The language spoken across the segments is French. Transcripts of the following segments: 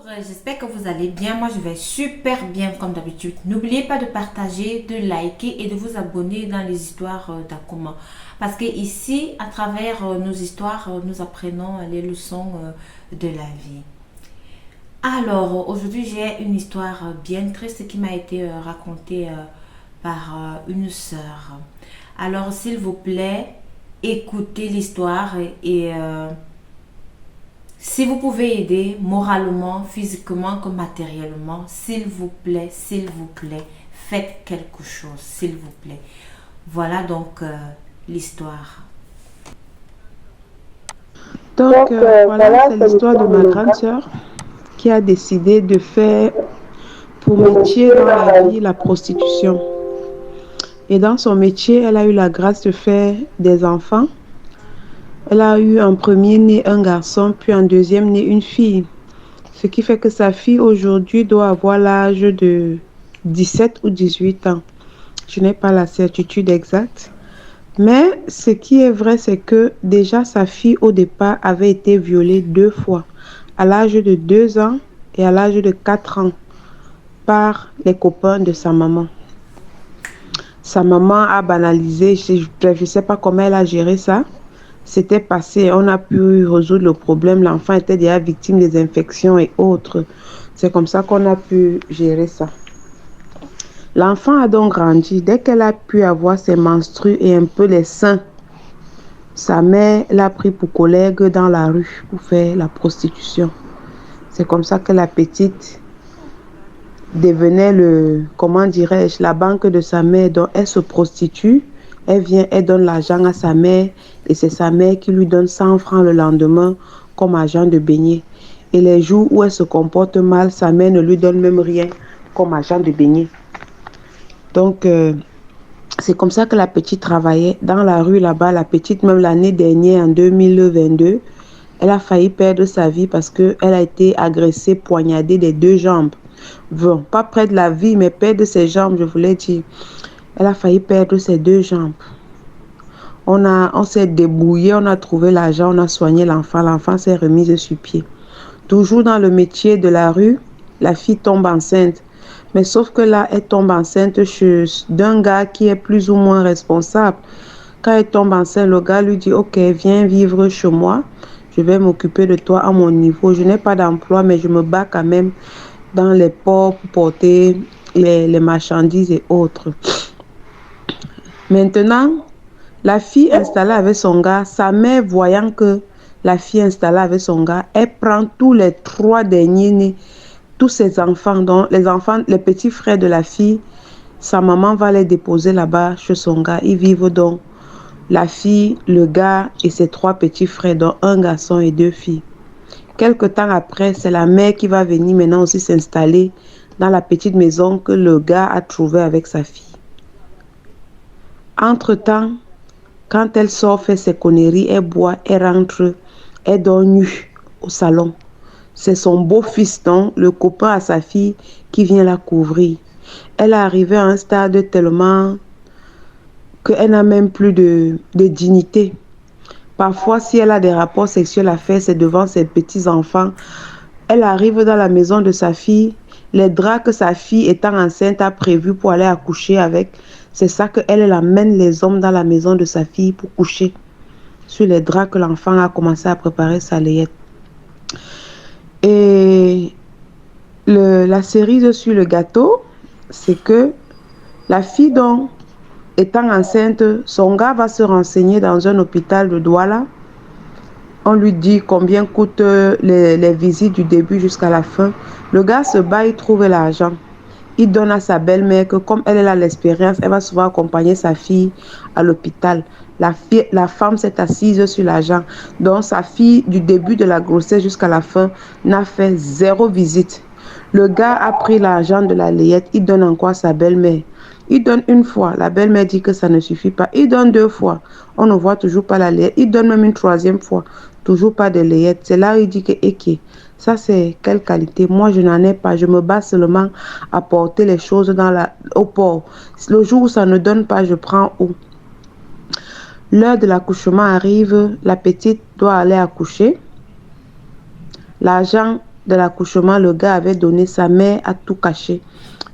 J'espère que vous allez bien. Moi, je vais super bien comme d'habitude. N'oubliez pas de partager, de liker et de vous abonner dans les histoires d'Akuma. Parce que ici, à travers nos histoires, nous apprenons les leçons de la vie. Alors, aujourd'hui, j'ai une histoire bien triste qui m'a été racontée par une sœur. Alors, s'il vous plaît, écoutez l'histoire et si vous pouvez aider moralement, physiquement comme matériellement, s'il vous plaît, faites quelque chose, s'il vous plaît. Voilà donc l'histoire. Voilà, c'est l'histoire de ma grande sœur qui a décidé de faire pour métier dans la vie la prostitution. Et dans son métier, elle a eu la grâce de faire des enfants. Elle a eu un premier-né un garçon, puis un deuxième-né une fille. Ce qui fait que sa fille aujourd'hui doit avoir l'âge de 17 ou 18 ans. Je n'ai pas la certitude exacte. Mais ce qui est vrai, c'est que déjà sa fille au départ avait été violée 2 fois, à l'âge de 2 ans et à l'âge de 4 ans, par les copains de sa maman. Sa maman a banalisé, je ne sais pas comment elle a géré ça. C'était passé, on a pu résoudre le problème. L'enfant était déjà victime des infections et autres. C'est comme ça qu'on a pu gérer ça. L'enfant a donc grandi. Dès qu'elle a pu avoir ses menstrues et un peu les seins, sa mère l'a pris pour collègue dans la rue pour faire la prostitution. C'est comme ça que la petite devenait comment dirais-je, la banque de sa mère. Donc elle se prostitue, elle vient, elle donne l'argent à sa mère et c'est sa mère qui lui donne 100 francs le lendemain comme argent de beignet. Et les jours où elle se comporte mal, sa mère ne lui donne même rien comme argent de beignet. Donc c'est comme ça que la petite travaillait dans la rue là-bas. La petite, même l'année dernière, en 2022, elle a failli perdre sa vie parce qu'elle a été agressée, poignardée des 2 jambes. Bon, pas près de la vie, mais perdre ses jambes, je voulais dire. Elle a failli perdre ses 2 jambes. On s'est débrouillé, on a trouvé l'argent, on a soigné l'enfant. L'enfant s'est remise sur pied. Toujours dans le métier de la rue, la fille tombe enceinte. Mais sauf que là, elle tombe enceinte d'un gars qui est plus ou moins responsable. Quand elle tombe enceinte, le gars lui dit, ok, viens vivre chez moi. Je vais m'occuper de toi à mon niveau. Je n'ai pas d'emploi, mais je me bats quand même dans les ports pour porter les marchandises et autres. Maintenant, la fille installée avec son gars, sa mère voyant que la fille installée avec son gars, elle prend tous les 3 derniers nés, tous ses enfants, donc les petits frères de la fille, sa maman va les déposer là-bas chez son gars. Ils vivent donc la fille, le gars et ses 3 petits frères, donc un garçon et 2 filles. Quelque temps après, c'est la mère qui va venir maintenant aussi s'installer dans la petite maison que le gars a trouvée avec sa fille. Entre-temps, quand elle sort faire ses conneries, elle boit, elle rentre, elle dort nue au salon. C'est son beau-fils, donc le copain à sa fille, qui vient la couvrir. Elle est arrivée à un stade tellement qu'elle n'a même plus de dignité. Parfois, si elle a des rapports sexuels à faire, c'est devant ses petits-enfants. Elle arrive dans la maison de sa fille. Les draps que sa fille, étant enceinte, a prévu pour aller accoucher avec, c'est ça qu'elle amène les hommes dans la maison de sa fille pour coucher sur les draps que l'enfant a commencé à préparer sa layette. Et la cerise sur le gâteau, c'est que la fille, donc, étant enceinte, son gars va se renseigner dans un hôpital de Douala. On lui dit combien coûtent les visites du début jusqu'à la fin. Le gars se bat, il trouve l'argent. Il donne à sa belle-mère que comme elle a l'expérience, elle va souvent accompagner sa fille à l'hôpital. La femme s'est assise sur l'argent. Donc sa fille, du début de la grossesse jusqu'à la fin, n'a fait 0 visite. Le gars a pris l'argent de la layette, il donne encore à sa belle-mère. Il donne 1 fois, la belle-mère dit que ça ne suffit pas. Il donne 2 fois, on ne voit toujours pas la layette. Il donne même une 3e fois, toujours pas de layette. C'est là où il dit que, ok, ça c'est quelle qualité? Moi je n'en ai pas, je me bats seulement à porter les choses au port. Le jour où ça ne donne pas, je prends où? L'heure de l'accouchement arrive, la petite doit aller accoucher. L'argent de l'accouchement, le gars avait donné, sa mère a tout caché.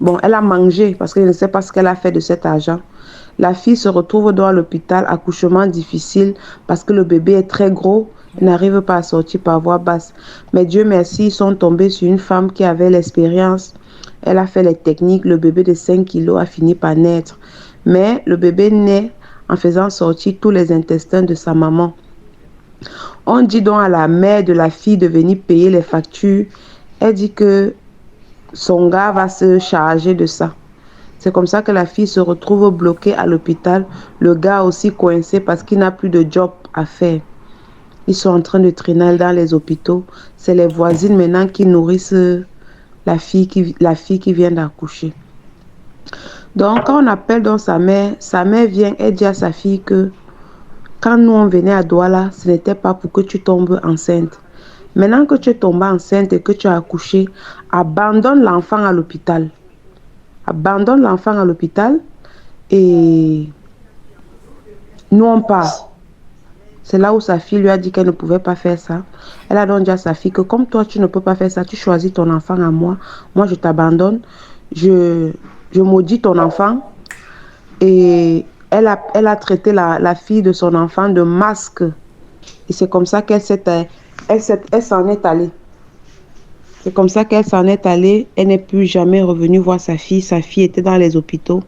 Bon, elle a mangé parce qu'elle ne sait pas ce qu'elle a fait de cet argent. La fille se retrouve dans l'hôpital, accouchement difficile parce que le bébé est très gros, il n'arrive pas à sortir par voie basse. Mais Dieu merci, ils sont tombés sur une femme qui avait l'expérience. Elle a fait les techniques, le bébé de 5 kilos a fini par naître. Mais le bébé naît en faisant sortir tous les intestins de sa maman. On dit donc à la mère de la fille de venir payer les factures. Elle dit que son gars va se charger de ça. C'est comme ça que la fille se retrouve bloquée à l'hôpital. Le gars aussi coincé parce qu'il n'a plus de job à faire. Ils sont en train de traîner dans les hôpitaux. C'est les voisines maintenant qui nourrissent la fille qui vient d'accoucher. Donc, quand on appelle donc sa mère vient et dit à sa fille que quand nous on venait à Douala, ce n'était pas pour que tu tombes enceinte. Maintenant que tu es tombée enceinte et que tu as accouché, abandonne l'enfant à l'hôpital. Abandonne l'enfant à l'hôpital et nous on part. C'est là où sa fille lui a dit qu'elle ne pouvait pas faire ça. Elle a donc dit à sa fille que comme toi tu ne peux pas faire ça, tu choisis ton enfant à moi. Moi je t'abandonne. Je maudis ton enfant. Et elle a traité la fille de son enfant de masque. Et c'est comme ça qu'elle s'en est allée. C'est comme ça qu'elle s'en est allée. Elle n'est plus jamais revenue voir sa fille. Sa fille était dans les hôpitaux.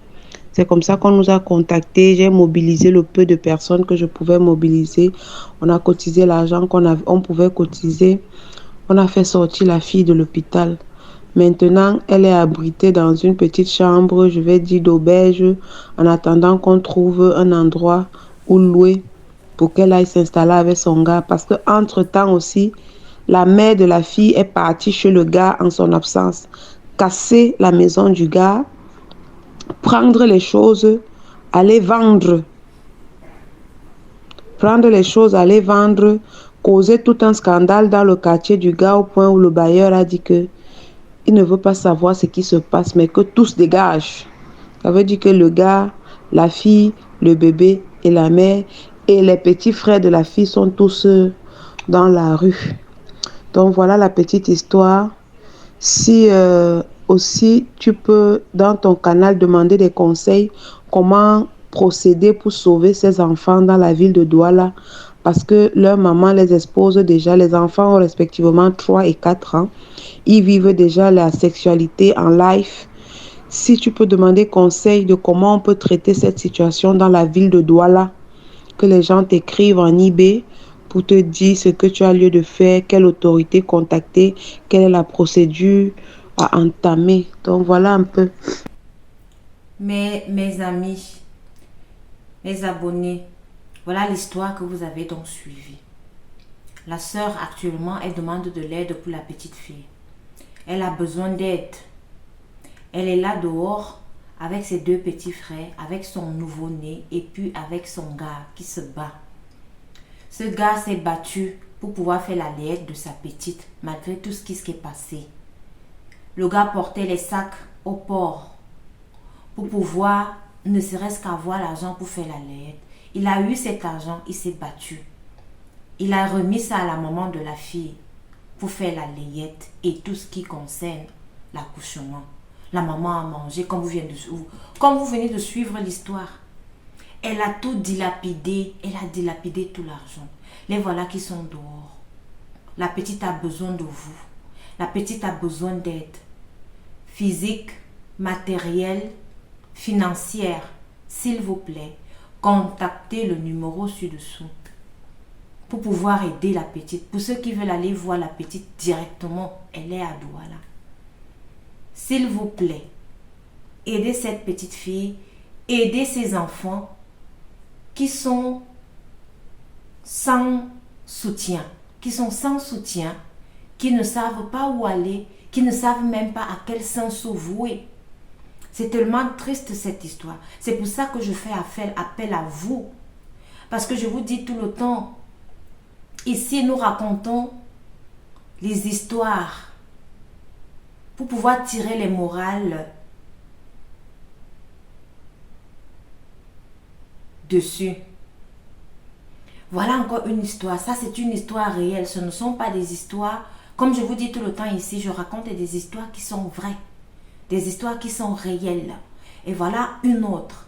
C'est comme ça qu'on nous a contactés. J'ai mobilisé le peu de personnes que je pouvais mobiliser. On a cotisé l'argent on pouvait cotiser. On a fait sortir la fille de l'hôpital. Maintenant, elle est abritée dans une petite chambre, je vais dire d'auberge, en attendant qu'on trouve un endroit où louer pour qu'elle aille s'installer avec son gars. Parce qu'entre-temps aussi, la mère de la fille est partie chez le gars en son absence, casser la maison du gars, prendre les choses, aller vendre. Prendre les choses, aller vendre, causer tout un scandale dans le quartier du gars au point où le bailleur a dit que il ne veut pas savoir ce qui se passe, mais que tout se dégage. Ça veut dire que le gars, la fille, le bébé et la mère et les petits frères de la fille sont tous dans la rue. Donc voilà la petite histoire. Si aussi tu peux dans ton canal demander des conseils, comment procéder pour sauver ces enfants dans la ville de Douala, parce que leur maman les expose déjà. Les enfants ont respectivement 3 et 4 ans. Ils vivent déjà la sexualité en live. Si tu peux demander conseil de comment on peut traiter cette situation dans la ville de Douala, que les gens t'écrivent en eBay pour te dire ce que tu as lieu de faire, quelle autorité contacter, quelle est la procédure à entamer. Donc voilà un peu. Mes amis, mes abonnés, voilà l'histoire que vous avez donc suivie. La sœur actuellement, elle demande de l'aide pour la petite fille. Elle a besoin d'aide. Elle est là dehors avec ses 2 petits frères, avec son nouveau-né et puis avec son gars qui se bat. Ce gars s'est battu pour pouvoir faire la laide de sa petite malgré tout ce qui s'est passé. Le gars portait les sacs au port pour pouvoir ne serait-ce qu'avoir l'argent pour faire la laide. Il a eu cet argent, il s'est battu. Il a remis ça à la maman de la fille pour faire la layette et tout ce qui concerne l'accouchement. La maman a mangé, comme vous venez de suivre l'histoire. Elle a tout dilapidé, elle a dilapidé tout l'argent. Les voilà qui sont dehors. La petite a besoin de vous. La petite a besoin d'aide physique, matérielle, financière. S'il vous plaît, contactez le numéro ci-dessous pour pouvoir aider la petite. Pour ceux qui veulent aller voir la petite directement, elle est à Douala. S'il vous plaît, aidez cette petite fille, aidez ces enfants qui sont sans soutien, qui ne savent pas où aller, qui ne savent même pas à quel sens se vouer. C'est tellement triste cette histoire. C'est pour ça que je fais appel à vous. Parce que je vous dis tout le temps, ici nous racontons les histoires pour pouvoir tirer les morales dessus. Voilà encore une histoire. Ça, c'est une histoire réelle. Ce ne sont pas des histoires Comme je vous dis tout le temps ici, je raconte des histoires qui sont vraies, des histoires qui sont réelles. Et voilà une autre.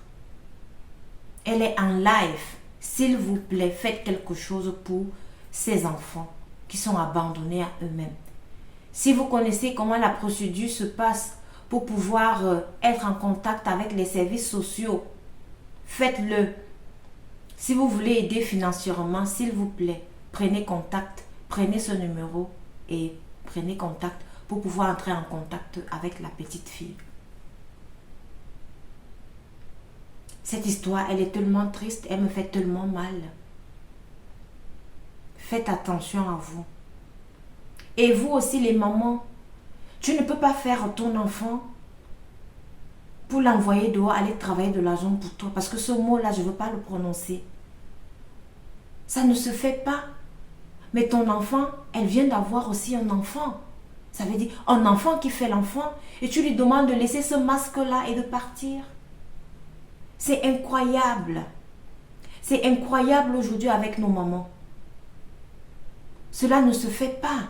Elle est en live. S'il vous plaît, faites quelque chose pour ces enfants qui sont abandonnés à eux-mêmes. Si vous connaissez comment la procédure se passe pour pouvoir être en contact avec les services sociaux, faites-le. Si vous voulez aider financièrement, s'il vous plaît, prenez contact, prenez ce numéro et prenez contact pour pouvoir entrer en contact avec la petite fille. Cette histoire, elle est tellement triste, elle me fait tellement mal. Faites attention à vous. Et vous aussi les mamans, tu ne peux pas faire ton enfant pour l'envoyer dehors, aller travailler de l'argent pour toi. Parce que ce mot-là, je ne veux pas le prononcer. Ça ne se fait pas. Mais ton enfant, elle vient d'avoir aussi un enfant. Ça veut dire un enfant qui fait l'enfant. Et tu lui demandes de laisser ce masque-là et de partir. C'est incroyable. C'est incroyable aujourd'hui avec nos mamans. Cela ne se fait pas.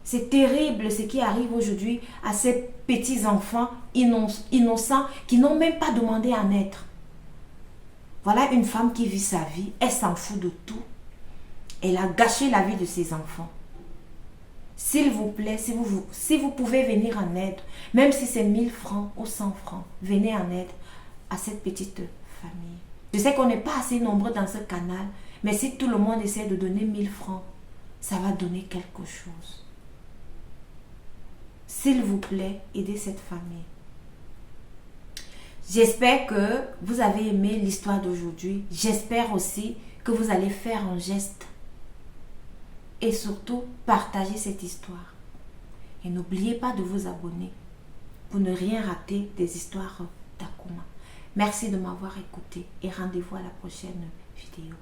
C'est terrible ce qui arrive aujourd'hui à ces petits enfants innocents qui n'ont même pas demandé à naître. Voilà une femme qui vit sa vie, elle s'en fout de tout. Elle a gâché la vie de ses enfants. S'il vous plaît, si vous pouvez venir en aide, même si c'est 1000 francs ou 100 francs, venez en aide à cette petite famille. Je sais qu'on n'est pas assez nombreux dans ce canal, mais si tout le monde essaie de donner 1000 francs, ça va donner quelque chose. S'il vous plaît, aidez cette famille. J'espère que vous avez aimé l'histoire d'aujourd'hui. J'espère aussi que vous allez faire un geste. Et surtout, partagez cette histoire. Et n'oubliez pas de vous abonner pour ne rien rater des histoires d'Akuma. Merci de m'avoir écouté et rendez-vous à la prochaine vidéo.